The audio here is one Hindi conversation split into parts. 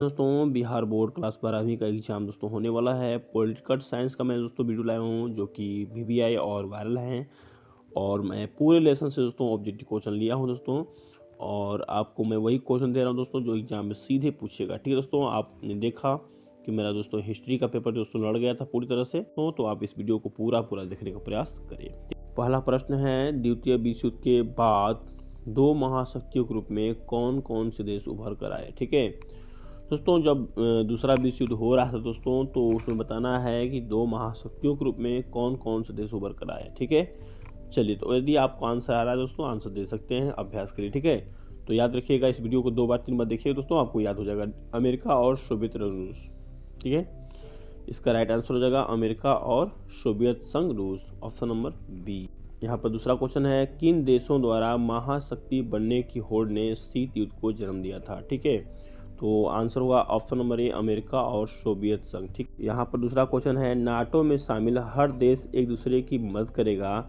दोस्तों बिहार बोर्ड क्लास 12वीं का एग्ज़ाम दोस्तों होने वाला है। पॉलिटिकल साइंस का मैं दोस्तों वीडियो लाया हूँ जो कि वीवीआई और वायरल हैं। और मैं पूरे लेसन से दोस्तों ऑब्जेक्टिव क्वेश्चन लिया हूँ दोस्तों। और आपको मैं वही क्वेश्चन दे रहा हूँ दोस्तों जो एग्ज़ाम में सीधे पूछेगा। ठीक है दोस्तों, आपने देखा कि मेरा दोस्तों हिस्ट्री का पेपर दोस्तों लड़ गया था पूरी तरह से, तो आप इस वीडियो को पूरा देखने का प्रयास करिए। पहला प्रश्न है, द्वितीय विश्व युद्ध के बाद दो महाशक्तियों के रूप में कौन कौन से देश उभर कर आए। ठीक है दोस्तों, जब दूसरा विश्व युद्ध हो रहा था दोस्तों, तो उसमें बताना है कि दो महाशक्तियों के रूप में कौन कौन से देश उभर कर आए। ठीक है, चलिए, तो यदि आपको आंसर आ रहा है दोस्तों, आंसर दे सकते हैं अभ्यास के लिए। ठीक है, तो याद रखिएगा, इस वीडियो को 2 बार 3 बार देखिएगा दोस्तों, आपको याद हो जाएगा। अमेरिका और सोवियत रूस। ठीक है, इसका राइट आंसर हो जाएगा अमेरिका और सोवियत संघ रूस, ऑप्शन नंबर बी। यहाँ पर दूसरा क्वेश्चन है, किन देशों द्वारा महाशक्ति बनने की होड़ ने शीत युद्ध को जन्म दिया था। ठीक है, तो आंसर होगा ऑप्शन नंबर ए, अमेरिका और सोवियत संघ। ठीक, यहाँ पर दूसरा क्वेश्चन है, नाटो में शामिल हर देश एक दूसरे की मदद करेगा,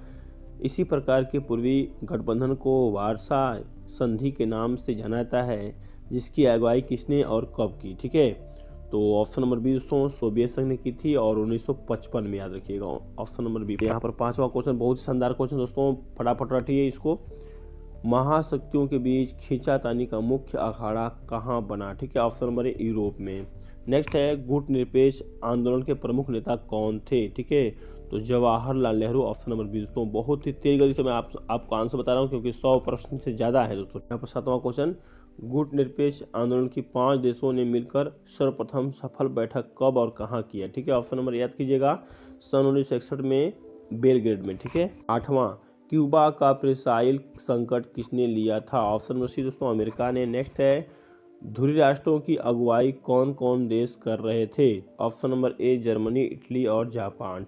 इसी प्रकार के पूर्वी गठबंधन को वारसा संधि के नाम से जाना जाता है, जिसकी अगुवाई किसने और कब की। ठीक है, तो ऑप्शन नंबर बी दोस्तों सोवियत संघ ने की थी और 1955 में, याद रखिएगा ऑप्शन नंबर बी। यहाँ पर पांचवा क्वेश्चन बहुत शानदार क्वेश्चन दोस्तों, फटाफट रटिए इसको। महाशक्तियों के बीच खींचातानी का मुख्य अखाड़ा कहाँ बना। ठीक है, ऑप्शन नंबर ए, यूरोप में। नेक्स्ट है, गुट निरपेक्ष आंदोलन के प्रमुख नेता कौन थे। ठीक है, तो Jawaharlal Nehru, option number B दोस्तों। बहुत ही तेज गति से मैं आपको आंसर बता रहा हूँ क्योंकि 100 प्रश्न से ज़्यादा है दोस्तों। यहाँ पर सातवां क्वेश्चन, गुट निरपेक्ष आंदोलन की 5 देशों ने मिलकर सर्वप्रथम सफल बैठक कब और कहाँ किया। ठीक है, ऑप्शन नंबर याद कीजिएगा, सन 1961 में बेलग्रेड में। ठीक है, आठवां, क्यूबा का प्रेसाइल संकट किसने लिया था। ऑप्शन नंबर सी दोस्तों, अमेरिका ने। नेक्स्ट है, ध्रुवीय राष्ट्रों की अगुवाई कौन कौन देश कर रहे थे। Option number A, Germany, Italy और जापान।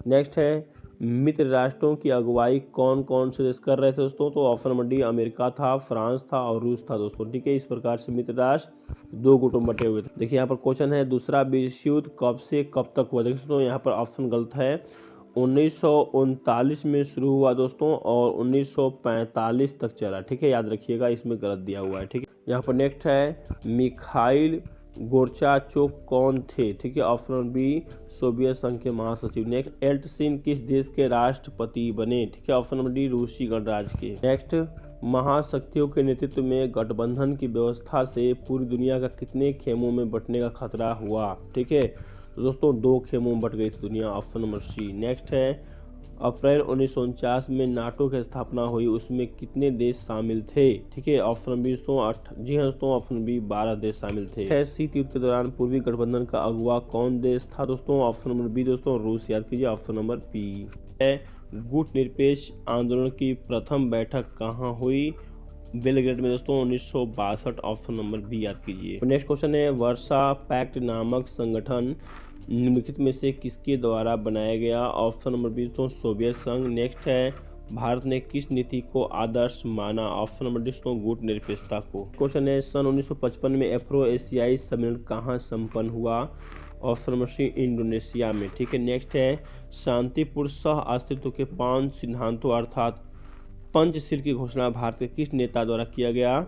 नेक्स्ट है, मित्र राष्ट्रों की अगुवाई कौन कौन से देश कर रहे थे दोस्तों, तो ऑप्शन नंबर डी, अमेरिका था, फ्रांस था और रूस था दोस्तों। ठीक है, इस प्रकार से मित्र राष्ट्र 2 गुटों में बटे हुए थे। देखिए यहाँ पर क्वेश्चन है, दूसरा विश्व युद्ध कब से कब तक हुआ। देखिए दोस्तों, यहाँ पर ऑप्शन गलत है। 1939 में शुरू हुआ दोस्तों और 1945 तक चला। ठीक है, याद रखिएगा, इसमें गलत दिया हुआ है। ठीक है, यहाँ पर नेक्स्ट है, मिखाइल गोर्बाचोव कौन थे। ठीक है, ऑप्शन बी, सोवियत संघ के महासचिव। नेक्स्ट, एल्टसिन किस देश के राष्ट्रपति बने। ठीक है, ऑप्शन नंबर डी, रूसी गणराज्य के। नेक्स्ट, महाशक्तियों के नेतृत्व में गठबंधन की व्यवस्था से पूरी दुनिया का कितने खेमों में बंटने का खतरा हुआ। ठीक है, तो दोस्तों 2 खेमों में बट गई थी दुनिया, ऑप्शन नंबर सी। नेक्स्ट है, अप्रैल 1949 में नाटो की स्थापना हुई, उसमें कितने देश शामिल थे। ठीक है, ऑप्शन बी दोस्तों, जी हाँ दोस्तों, ऑप्शन बी 12 देश शामिल थे। शीत युद्ध के दौरान पूर्वी गठबंधन का अगुवा कौन देश था दोस्तों, ऑप्शन नंबर बी दोस्तों, रूस, याद कीजिए, ऑप्शन नंबर बी है। गुट निरपेक्ष आंदोलन की प्रथम बैठक कहाँ हुई। बेलग्रेड में दोस्तों 1962, ऑप्शन नंबर बी, याद कीजिए। नेक्स्ट क्वेश्चन है, वर्सा पैक्ट नामक संगठन निम्नलिखित में से किसके द्वारा बनाया गया। ऑप्शन नंबर बी दोस्तों, सोवियत संघ। नेक्स्ट है, भारत ने किस नीति को आदर्श माना। ऑप्शन नंबर डी दोस्तों, गुट निरपेक्षता को। क्वेश्चन है, सन 1955 में अफ्रो एशियाई सम्मेलन कहाँ संपन्न हुआ। ऑप्शन नंबर सी, इंडोनेशिया में। ठीक है, नेक्स्ट है, शांतिपूर्ण सह अस्तित्व के 5 सिद्धांतों अर्थात पंचशील की घोषणा भारत के किस नेता द्वारा किया गया।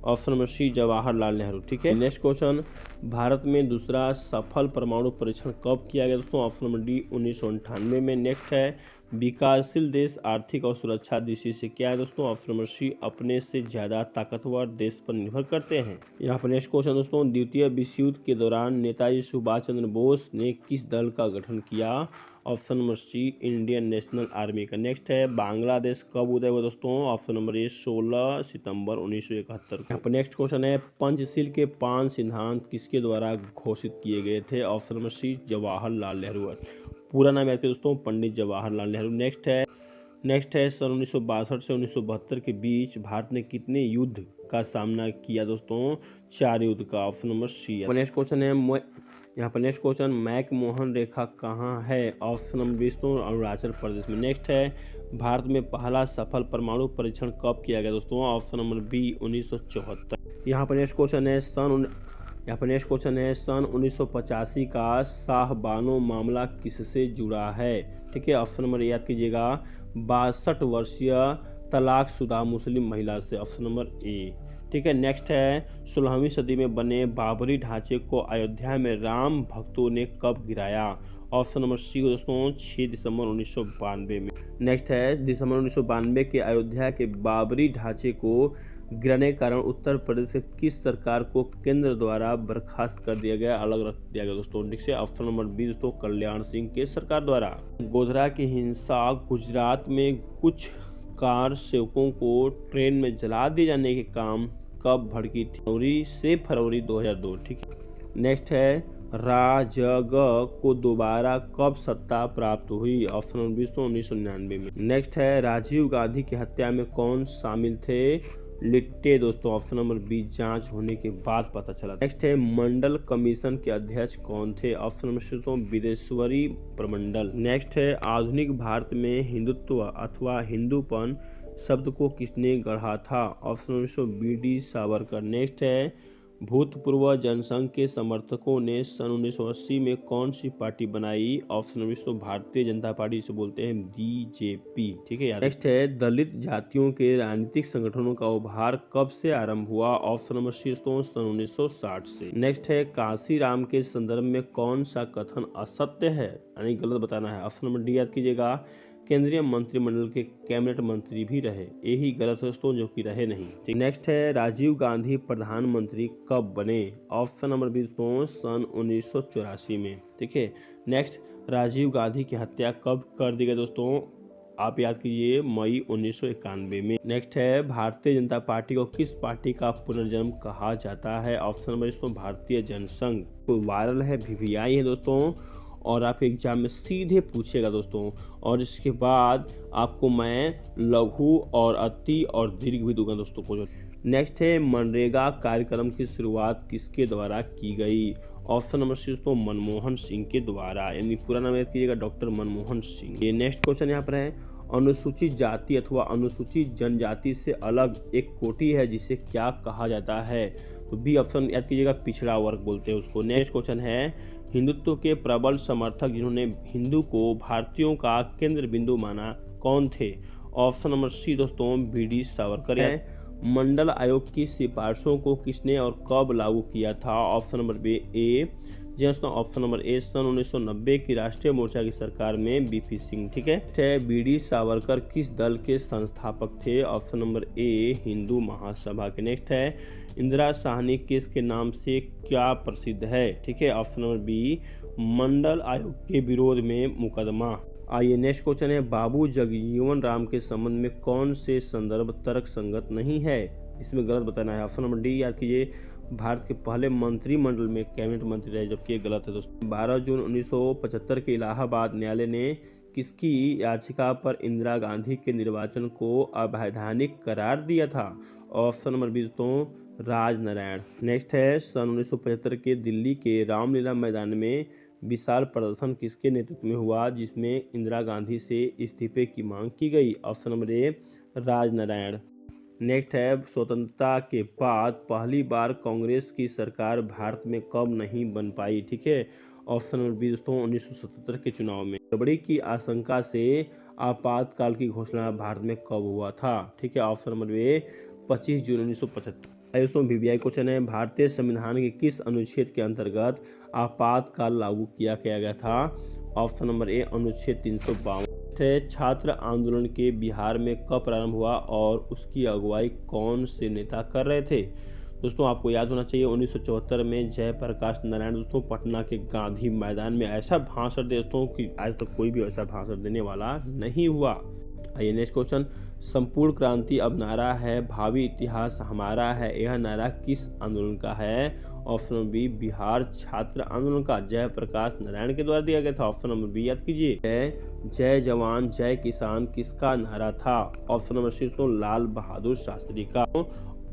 Option number C, Jawaharlal Nehru. ठीक है, नेक्स्ट क्वेश्चन, भारत में दूसरा सफल परमाणु परीक्षण कब किया गया दोस्तों, ऑप्शन नंबर डी, 1998 में। नेक्स्ट है, विकासशील देश आर्थिक और सुरक्षा दृष्टि से क्या है दोस्तों, ऑप्शन नंबर सी, अपने से ज़्यादा ताकतवर देश पर निर्भर करते हैं। यहाँ पर नेक्स्ट क्वेश्चन दोस्तों, द्वितीय विश्व युद्ध के दौरान नेताजी सुभाष चंद्र बोस ने किस दल का गठन किया। Option number C, Indian National Army का। नेक्स्ट है, बांग्लादेश कब उदय हुआ दोस्तों, ऑप्शन नंबर ए, 16 सितंबर 1971 को। नेक्स्ट क्वेश्चन है, पंचशील के 5 सिद्धांत किसके द्वारा घोषित किए गए थे। Option number C, Jawaharlal Nehru. पूरा नाम याद करिए दोस्तों, पंडित जवाहरलाल नेहरू। नेक्स्ट है, सन 1962 से 1972 के बीच भारत ने कितने युद्ध का सामना किया दोस्तों, 4 युद्ध का। Option number C. Next question है, यहाँ पर नेक्स्ट क्वेश्चन, मैकमोहन रेखा कहाँ है। ऑप्शन नंबर बी दोस्तों, अरुणाचल प्रदेश में। नेक्स्ट है, भारत में पहला सफल परमाणु परीक्षण कब किया गया दोस्तों, ऑप्शन नंबर बी, 1974। यहाँ पर नेक्स्ट क्वेश्चन है, सन 1985 का शाहबानो मामला किससे जुड़ा है। ठीक है, ऑप्शन नंबर याद कीजिएगा, 62 वर्षीय तलाकशुदा मुस्लिम महिला से, ऑप्शन नंबर ए। ठीक है। नेक्स्ट है 16वीं सदी में बने बाबरी ढांचे को अयोध्या में राम भक्तों ने कब गिराया? ऑप्शन नंबर सी हो दोस्तों 6 दिसंबर 1992 में। नेक्स्ट है दिसंबर 1992 के अयोध्या के बाबरी ढांचे को गिराने के कारण उत्तर प्रदेश के किस सरकार को केंद्र द्वारा बर्खास्त कर दिया गया, अलग रख दिया गया दोस्तों? ठीक है। ऑप्शन नंबर बी दोस्तों कल्याण सिंह के सरकार द्वारा। गोधरा की हिंसा गुजरात में कुछ कार सेवकों को ट्रेन में जला दिए जाने के काम कब भड़की थी? जनवरी से फरवरी 2002। ठीक है। नेक्स्ट है राजग को दोबारा कब सत्ता प्राप्त हुई? ऑप्शन नंबर बी 1999 में। नेक्स्ट है राजीव गांधी की हत्या में कौन शामिल थे? लिट्टे दोस्तों। ऑप्शन नंबर बी जांच होने के बाद पता चला। नेक्स्ट है मंडल कमीशन के अध्यक्ष कौन थे? ऑप्शन नंबर सी दोस्तों बिदेश्वरी प्रमंडल। नेक्स्ट है आधुनिक भारत में हिंदुत्व अथवा हिंदूपन शब्द को किसने गढ़ा था? Option number B D Savarkar. Next है भूतपूर्व जनसंघ के समर्थकों ने सन 1980 में कौन सी पार्टी बनाई? Option number Bharatiya Janata party, इसे बोलते हैं बीजेपी। ठीक है यार। नेक्स्ट है दलित जातियों के राजनीतिक संगठनों का उभार कब से आरंभ हुआ? ऑप्शन नंबर सी सन 1960 से। नेक्स्ट है कांसी राम के संदर्भ में कौन सा कथन असत्य है यानी गलत बताना है? ऑप्शन नंबर डी याद कीजिएगा केंद्रीय मंत्रिमंडल के कैबिनेट मंत्री भी रहे, यही गलत है दोस्तों, जो कि रहे नहीं। ठीक। नेक्स्ट है राजीव गांधी प्रधानमंत्री कब बने? ऑप्शन नंबर बी दोस्तों सन 1984 में। ठीक है। नेक्स्ट राजीव गांधी की हत्या कब कर दी गई दोस्तों? आप याद कीजिए मई 1991 में। नेक्स्ट है भारतीय जनता पार्टी को किस पार्टी का पुनर्जन्म कहा जाता है? ऑप्शन नंबर दोस्तों भारतीय जनसंघ। वायरल है VVI है दोस्तों, और आपके एग्जाम में सीधे पूछेगा दोस्तों। और इसके बाद आपको मैं लघु और अति और दीर्घ भी दूंगा दोस्तों को। नेक्स्ट है मनरेगा कार्यक्रम की शुरुआत किसके द्वारा की गई? ऑप्शन नंबर सी दोस्तों मनमोहन सिंह के द्वारा, यानी पूरा नाम याद कीजिएगा डॉक्टर मनमोहन सिंह। ये नेक्स्ट क्वेश्चन यहाँ पर है अनुसूचित जाति अथवा अनुसूचित जनजाति से अलग एक कोटि है जिसे क्या कहा जाता है? तो बी ऑप्शन याद कीजिएगा पिछड़ा वर्ग बोलते हैं उसको। नेक्स्ट क्वेश्चन है हिंदुत्व के प्रबल समर्थक जिन्होंने हिंदू को भारतीयों का केंद्र बिंदु माना कौन थे? ऑप्शन नंबर सी दोस्तों BD सावरकर है। मंडल आयोग की सिफारिशों को किसने और कब लागू किया था? ऑप्शन नंबर बी ए दोस्तों ऑप्शन नंबर ए सन 1990 की राष्ट्रीय मोर्चा की सरकार में BP सिंह। ठीक है। BD सावरकर किस दल के संस्थापक थे? Option number A Hindu Mahasabha के। नेक्स्ट है इंदिरा साहनी किसके नाम से क्या प्रसिद्ध है? ठीक है। ऑप्शन नंबर बी मंडल आयोग के विरोध में मुकदमा। आइए नेक्स्ट क्वेश्चन है बाबू जगजीवन राम के संबंध में कौन से संदर्भ तर्क संगत नहीं है? इसमें गलत बताना है। ऑप्शन नंबर डी याद कीजिए भारत के पहले मंत्रिमंडल में कैबिनेट मंत्री रहे, जबकि ये गलत है दोस्तों। 12 जून 1975 के इलाहाबाद न्यायालय ने किसकी याचिका पर इंदिरा गांधी के निर्वाचन को अवैधानिक करार दिया था? ऑप्शन नंबर बी दोस्तों राजनारायण। नेक्स्ट है सन 1975 के दिल्ली के रामलीला मैदान में विशाल प्रदर्शन किसके नेतृत्व में हुआ जिसमें इंदिरा गांधी से इस्तीफे की मांग की गई? Option number A Rajnarayan. Next है स्वतंत्रता के बाद पहली बार कांग्रेस की सरकार भारत में कब नहीं बन पाई? ठीक है। ऑप्शन नंबर बी दोस्तों 1977 के चुनाव में। गड़बड़ी की आशंका से आपातकाल की घोषणा भारत में कब हुआ था? ठीक है। ऑप्शन नंबर ए 25 जून 1975। दोस्तों VVI क्वेश्चन है भारतीय संविधान के किस अनुच्छेद के अंतर्गत आपातकाल लागू किया गया था? ऑप्शन नंबर ए अनुच्छेद 352। छात्र आंदोलन के बिहार में कब प्रारंभ हुआ और उसकी अगुवाई कौन से नेता कर रहे थे? दोस्तों आपको याद होना चाहिए 1974 में जयप्रकाश नारायण दोस्तों पटना के गांधी मैदान में ऐसा भाषण दे दोस्तों कि आज तक कोई भी ऐसा भाषण देने वाला नहीं हुआ। आइए नेक्स्ट क्वेश्चन संपूर्ण क्रांति अब नारा है भावी इतिहास हमारा है, यह नारा किस आंदोलन का है? ऑप्शन बी बिहार छात्र आंदोलन का जयप्रकाश नारायण के द्वारा दिया गया था। ऑप्शन नंबर बी याद कीजिए जय जवान जय किसान किसका नारा था? ऑप्शन नंबर सी तो लाल बहादुर शास्त्री का।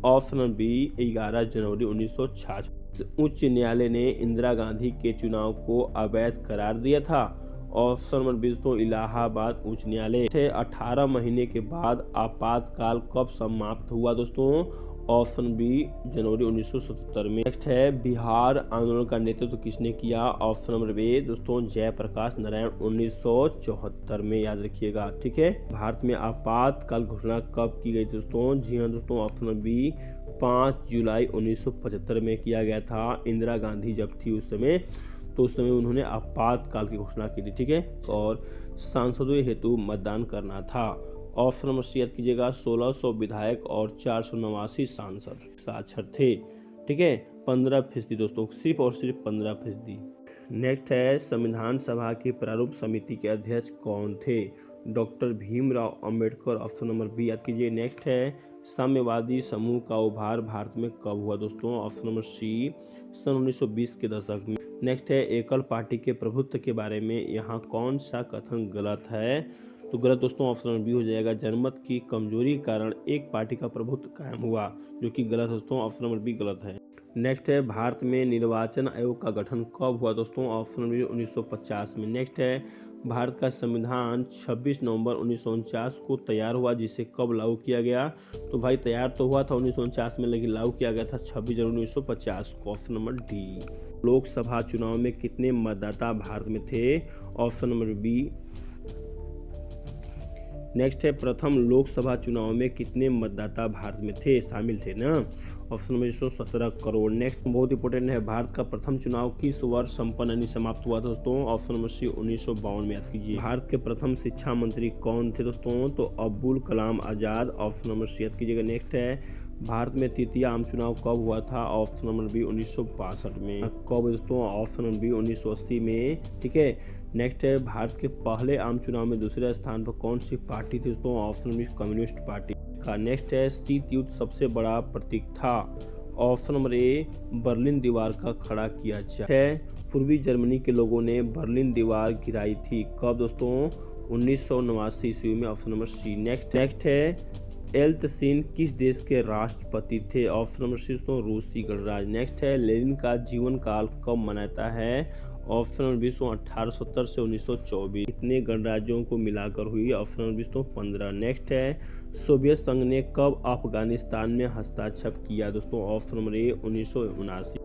ऑप्शन नंबर बी 11 जनवरी 1966। उच्च न्यायालय ने इंदिरा गांधी के चुनाव को अवैध करार दिया था। ऑप्शन नंबर बी तो इलाहाबाद उच्च न्यायालय। 18 महीने के बाद आपातकाल कब समाप्त हुआ दोस्तों? ऑप्शन बी जनवरी 1977 में। नेक्स्ट है बिहार आंदोलन का नेतृत्व किसने किया? ऑप्शन नंबर बी दोस्तों जयप्रकाश नारायण 1974 में, याद रखिएगा। ठीक है। भारत में आपातकाल घोषणा कब की गई दोस्तों? जी हाँ दोस्तों ऑप्शन नंबर बी 5 जुलाई 1975 में किया गया था। इंदिरा गांधी जब थी उस समय, तो उस समय उन्होंने आपातकाल की घोषणा की थी, ठीक है। और सांसदों हेतु मतदान करना था। ऑप्शन नंबर सी याद कीजिएगा, 1600 विधायक और 489 सांसद साक्षर थे, ठीक है। 15% दोस्तों, सिर्फ और सिर्फ 15%। नेक्स्ट है, संविधान सभा की प्रारूप समिति के अध्यक्ष कौन थे? Doctor Bhimrao Ambedkar, option number B याद कीजिए। नेक्स्ट है, साम्यवादी समूह का उभार भारत में कब हुआ दोस्तों? ऑप्शन नंबर सी, सन 1920 के दशक में। नेक्स्ट है, एकल पार्टी के प्रभुत्व के बारे में यहाँ कौन सा कथन गलत है? तो गलत दोस्तों ऑप्शन नंबर बी हो जाएगा, जनमत की कमजोरी के कारण एक पार्टी का प्रभुत्व कायम हुआ, जो कि गलत दोस्तों, ऑप्शन नंबर बी गलत है। नेक्स्ट है, भारत में निर्वाचन आयोग का गठन कब हुआ दोस्तों? ऑप्शन नंबर 1950 में। नेक्स्ट है, भारत का संविधान 26 नवंबर 1949 को तैयार हुआ, जिसे कब लागू किया गया? तो भाई तैयार तो हुआ था 1949 में, लेकिन लागू किया गया था 26 जनवरी 1950 को, ऑप्शन नंबर डी। लोकसभा चुनाव में कितने मतदाता भारत में थे? Option number B. नेक्स्ट है, प्रथम लोकसभा चुनाव में कितने मतदाता भारत में थे, शामिल थे ना? Option number 117 crore. नेक्स्ट बहुत इंपॉर्टेंट है, भारत का प्रथम चुनाव किस वर्ष संपन्न यानी समाप्त हुआ था दोस्तों? ऑप्शन नंबर सी 1952 में याद कीजिए। भारत के प्रथम शिक्षा मंत्री कौन थे दोस्तों? तो अब्दुल कलाम आजाद, ऑप्शन नंबर सी याद कीजिएगा। नेक्स्ट है, भारत में तृतीय आम चुनाव कब हुआ था? ऑप्शन नंबर बी 1962 में। कब दोस्तों? ऑप्शन नंबर बी 1980 में, ठीक है। नेक्स्ट है, भारत के पहले आम चुनाव में दूसरे स्थान पर कौन सी पार्टी थी दोस्तों? ऑप्शन नंबर कम्युनिस्ट पार्टी का। नेक्स्ट है, शीत युद्ध सबसे बड़ा प्रतीक था? ऑप्शन नंबर ए, बर्लिन दीवार का खड़ा किया है। पूर्वी जर्मनी के लोगों ने बर्लिन दीवार गिराई थी, कब दोस्तों? 1989 ईस्वी में, ऑप्शन नंबर सी। नेक्स्ट है, एल्त्सिन किस देश के राष्ट्रपति थे? ऑप्शन नंबर सी दोस्तों, रूसी गणराज्य। नेक्स्ट है, लेनिन का जीवन काल कब मनाता है? ऑप्शन नंबर 1870 से 1924। कितने गणराज्यों को मिलाकर हुई? Option number 15। नेक्स्ट है, सोवियत संघ ने कब अफगानिस्तान में हस्ताक्षर किया दोस्तों? Option number A 1979।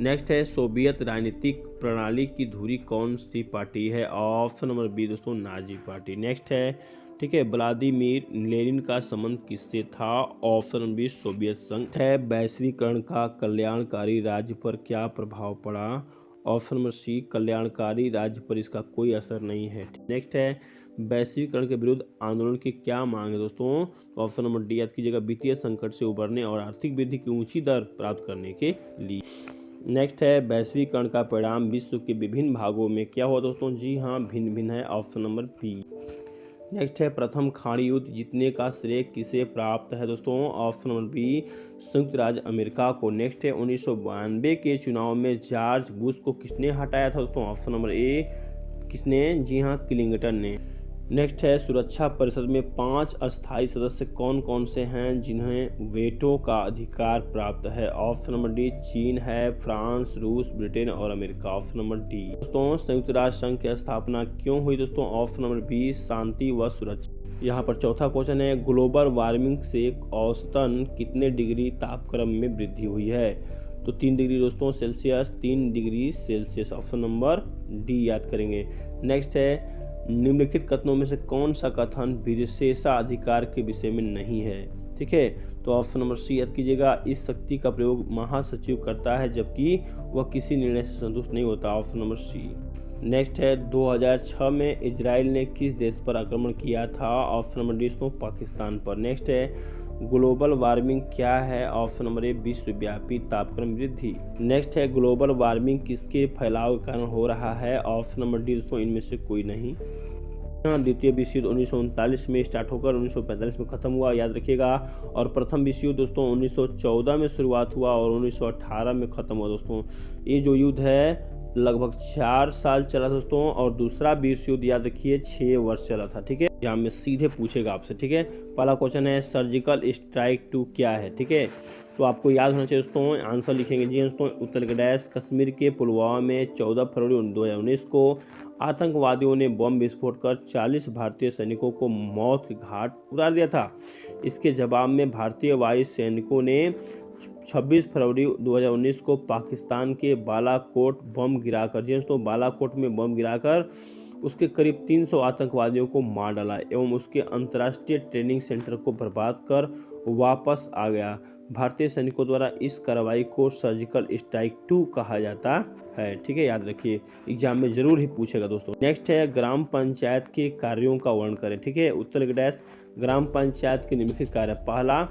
नेक्स्ट है, सोवियत राजनीतिक प्रणाली की धुरी कौन सी पार्टी है? ऑप्शन नंबर बी दोस्तों, नाजी पार्टी। नेक्स्ट है, ठीक है, व्लादिमीर लेनिन का संबंध किससे था? ऑप्शन नंबर बी, सोवियत संघ है। वैश्वीकरण का कल्याणकारी राज्य पर क्या प्रभाव पड़ा? ऑप्शन नंबर सी, कल्याणकारी राज्य पर इसका कोई असर नहीं है। नेक्स्ट है, वैश्वीकरण के विरुद्ध आंदोलन की क्या मांग है दोस्तों? ऑप्शन नंबर डी याद कीजिएगा, वित्तीय संकट से उबरने और आर्थिक वृद्धि की ऊंची दर प्राप्त करने के लिए। नेक्स्ट है, वैश्वीकरण का परिणाम विश्व के विभिन्न भागों में क्या हुआ दोस्तों? जी हाँ, भिन्न भिन्न है, ऑप्शन नंबर बी। नेक्स्ट है, प्रथम खाड़ी युद्ध जीतने का श्रेय किसे प्राप्त है दोस्तों? ऑप्शन नंबर बी, संयुक्त राज्य अमेरिका को। नेक्स्ट है, 1992 के चुनाव में जॉर्ज बुश को किसने हटाया था दोस्तों? ऑप्शन नंबर ए, किसने? जी हाँ, क्लिंटन ने। नेक्स्ट है, सुरक्षा परिषद में 5 अस्थायी सदस्य कौन कौन से हैं जिन्हें वेटो का अधिकार प्राप्त है? ऑप्शन नंबर डी, चीन है, फ्रांस, रूस, ब्रिटेन और अमेरिका। Option number D. दोस्तों, संयुक्त राष्ट्र संघ की स्थापना क्यों हुई दोस्तों? ऑप्शन नंबर बी, शांति व सुरक्षा। यहाँ पर चौथा क्वेश्चन है, ग्लोबल वार्मिंग से औसतन कितने डिग्री तापक्रम में वृद्धि हुई है? तो 3 डिग्री दोस्तों Celsius, 3 degree Celsius. Option number D याद करेंगे। नेक्स्ट है, निम्नलिखित कथनों में से कौन सा कथन विशेषाधिकार के विषय में नहीं है? ठीक है, तो ऑप्शन नंबर सी याद कीजिएगा, इस शक्ति का प्रयोग महासचिव करता है जबकि वह किसी निर्णय से संतुष्ट नहीं होता। Option number C. नेक्स्ट है, 2006 में इजराइल ने किस देश पर आक्रमण किया था? ऑप्शन नंबर डी, पाकिस्तान पर। नेक्स्ट है, ग्लोबल वार्मिंग क्या है? ऑप्शन नंबर ए, विश्वव्यापी तापक्रम वृद्धि। नेक्स्ट है, ग्लोबल वार्मिंग किसके फैलाव के कारण हो रहा है? ऑप्शन नंबर डी, इनमें से कोई नहीं। द्वितीय विश्व युद्ध 1939 में स्टार्ट होकर 1945 में खत्म हुआ, याद रखिएगा। और प्रथम विश्व युद्ध दोस्तों 1914 में शुरुआत हुआ और 1918 में खत्म हुआ दोस्तों। ये जो युद्ध है लगभग 4 साल चला दोस्तों, और दूसरा विश्व युद्ध याद रखिए 6 वर्ष चला था। ठीक है, एग्जाम में सीधे पूछेगा आपसे। ठीक है, पहला क्वेश्चन है, सर्जिकल स्ट्राइक 2 क्या है? ठीक है, तो आपको याद होना चाहिए दोस्तों, आंसर लिखेंगे जी दोस्तों, उत्तर प्रदेश कश्मीर के पुलवामा में 14 फरवरी 2019 को आतंकवादियों ने बम विस्फोट कर 40 भारतीय सैनिकों को मौत के घाट उतार दिया था। इसके जवाब में भारतीय वायु सैनिकों ने 26 फरवरी 2019 को पाकिस्तान के बालाकोट बम गिराकर, जी दोस्तों, बालाकोट में बम गिराकर उसके करीब 300 आतंकवादियों को मार डाला एवं उसके अंतर्राष्ट्रीय ट्रेनिंग सेंटर को बर्बाद कर वापस आ गया। भारतीय सैनिकों द्वारा इस कार्रवाई को सर्जिकल स्ट्राइक 2 कहा जाता है। ठीक है, याद रखिए, एग्जाम में जरूर ही पूछेगा दोस्तों। नेक्स्ट है ग्राम पंचायत के कार्यों का वर्णन करें। ठीक है, उत्तर डैश ग्राम पंचायत के निम्नलिखित कार्य। पहला,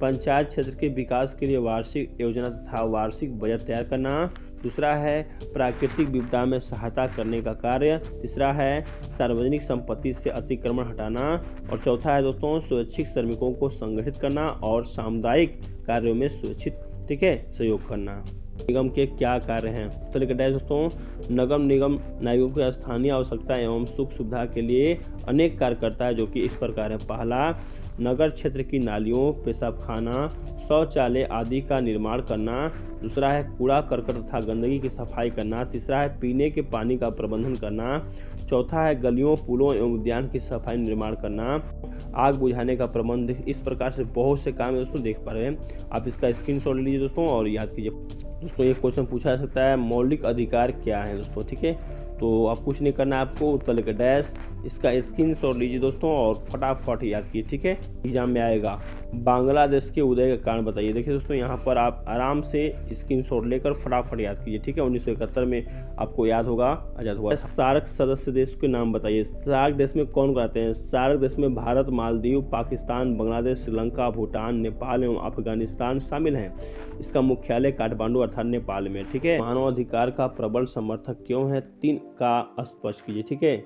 पंचायत क्षेत्र के विकास के लिए वार्षिक योजना तथा वार्षिक बजट तैयार करना। दूसरा है प्राकृतिक विपदा में सहायता करने का कार्य। तीसरा है सार्वजनिक संपत्ति से अतिक्रमण हटाना। और चौथा है दोस्तों स्वैच्छिक श्रमिकों को संगठित करना और सामुदायिक कार्यों में सुरक्षित, ठीक है, सहयोग करना। निगम के क्या कार्य हैं? उत्तर डैश दोस्तों, नगर निगम नागरिकों की स्थानीय आवश्यकता एवं सुख सुविधा के लिए अनेक कार्य करता है, जो कि इस प्रकार है। पहला, नगर क्षेत्र की नालियों, पेशाबखाना, शौचालय आदि का निर्माण करना। दूसरा है कूड़ा करकट तथा गंदगी की सफाई करना। तीसरा है पीने के पानी का प्रबंधन करना। चौथा है गलियों, पुलों एवं उद्यान की सफाई निर्माण करना। आग बुझाने का प्रबंध। इस प्रकार से बहुत से काम है दोस्तों, देख पा रहे हैं आप। इसका स्क्रीनशॉट ले लीजिए दोस्तों और याद कीजिए। दोस्तों ये क्वेश्चन पूछा जा सकता है, मौलिक अधिकार क्या है दोस्तों? ठीक है, तो अब कुछ नहीं करना है आपको, उत्तर लिख डैश, इसका स्क्रीनशॉट लीजिए दोस्तों और फटाफट याद कीजिए। ठीक है, एग्जाम में आएगा। बांग्लादेश के उदय का कारण बताइए। देखिए दोस्तों, यहाँ पर आप आराम से स्क्रीनशॉट लेकर फटाफट याद कीजिए। ठीक है, 1971 में आपको याद होगा, आजाद हुआ। सार्क सदस्य देश के नाम बताइए। सार्क देश में कौन आते हैं? सार्क देश में भारत, मालदीव, पाकिस्तान, बांग्लादेश, श्रीलंका, भूटान, नेपाल एवं अफगानिस्तान शामिल हैं। इसका मुख्यालय काठमांडू अर्थात नेपाल में। ठीक है, मानव अधिकार का प्रबल समर्थक क्यों है? 3 का स्पष्ट कीजिए। ठीक है,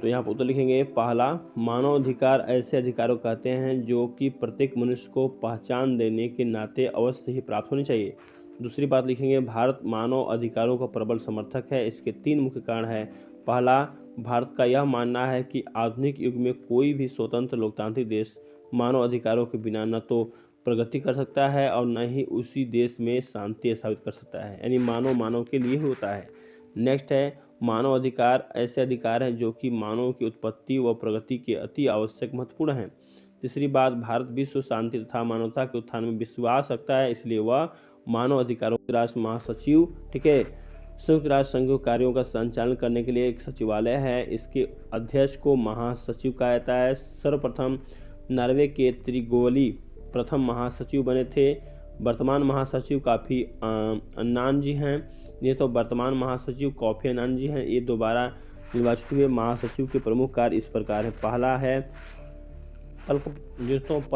तो यहाँ पर उत्तर लिखेंगे। पहला, मानव अधिकार ऐसे अधिकारों कहते हैं जो कि प्रत्येक मनुष्य को पहचान देने के नाते अवश्य ही प्राप्त होनी चाहिए। दूसरी बात लिखेंगे, भारत मानव अधिकारों का प्रबल समर्थक है। इसके 3 मुख्य कारण है। पहला, भारत का यह मानना है कि आधुनिक युग में कोई भी स्वतंत्र लोकतांत्रिक देश मानव अधिकारों के बिना न तो प्रगति कर सकता है और न ही उसी देश में शांति स्थापित कर सकता है, यानी मानव के लिए ही होता है। नेक्स्ट है, मानव अधिकार ऐसे अधिकार हैं जो कि मानव की उत्पत्ति व प्रगति के अति आवश्यक महत्वपूर्ण हैं। तीसरी बात, भारत विश्व शांति तथा मानवता के उत्थान में विश्वास रखता है, इसलिए वह मानव अधिकारों के राष्ट्र महासचिव, ठीक है, संयुक्त राष्ट्र संघ के कार्यों का संचालन करने के लिए एक सचिवालय है। इसके अध्यक्ष को महासचिव कहा जाता है। सर्वप्रथम नॉर्वे के त्रिगोली प्रथम महासचिव बने थे। वर्तमान महासचिव काफ़ी अन्नान जी हैं। ये तो वर्तमान महासचिव कॉफी अन्नान जी हैं। ये दोबारा निर्वाचित हुए महासचिव के प्रमुख कार्य इस प्रकार है। पहला है पल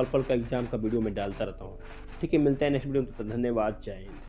पल का एग्जाम का वीडियो मैं डालता रहता हूँ। ठीक है, मिलते हैं नेक्स्ट वीडियो में। धन्यवाद, जय हिंद।